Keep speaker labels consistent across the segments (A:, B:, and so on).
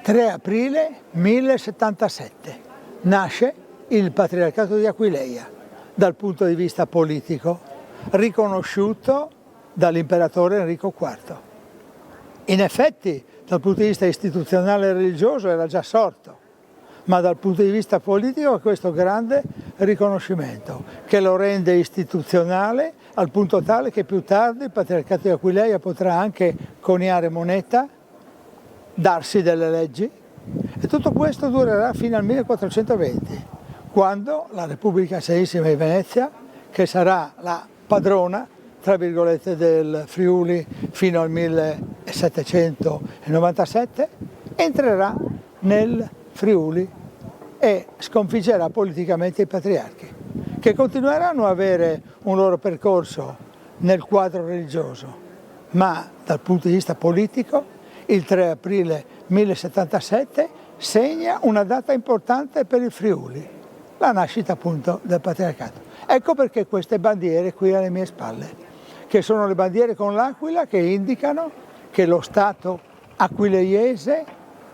A: 3 aprile 1077 nasce il Patriarcato di Aquileia dal punto di vista politico, riconosciuto dall'imperatore Enrico IV. In effetti, dal punto di vista istituzionale e religioso era già sorto, ma dal punto di vista politico questo grande riconoscimento che lo rende istituzionale al punto tale che più tardi il Patriarcato di Aquileia potrà anche coniare moneta, darsi delle leggi, e tutto questo durerà fino al 1420, quando la Repubblica Serenissima di Venezia, che sarà la padrona, tra virgolette, del Friuli fino al 1797, entrerà nel Friuli e sconfiggerà politicamente i patriarchi, che continueranno a avere un loro percorso nel quadro religioso, ma dal punto di vista politico il 3 aprile 1077 segna una data importante per il Friuli, la nascita appunto del patriarcato. Ecco perché queste bandiere qui alle mie spalle, che sono le bandiere con l'aquila che indicano che lo Stato aquileiese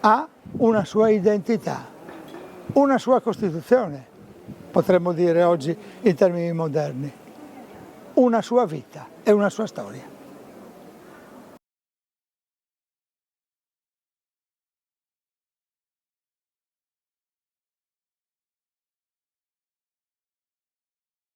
A: ha una sua identità, una sua Costituzione, potremmo dire oggi in termini moderni, una sua vita e una sua storia.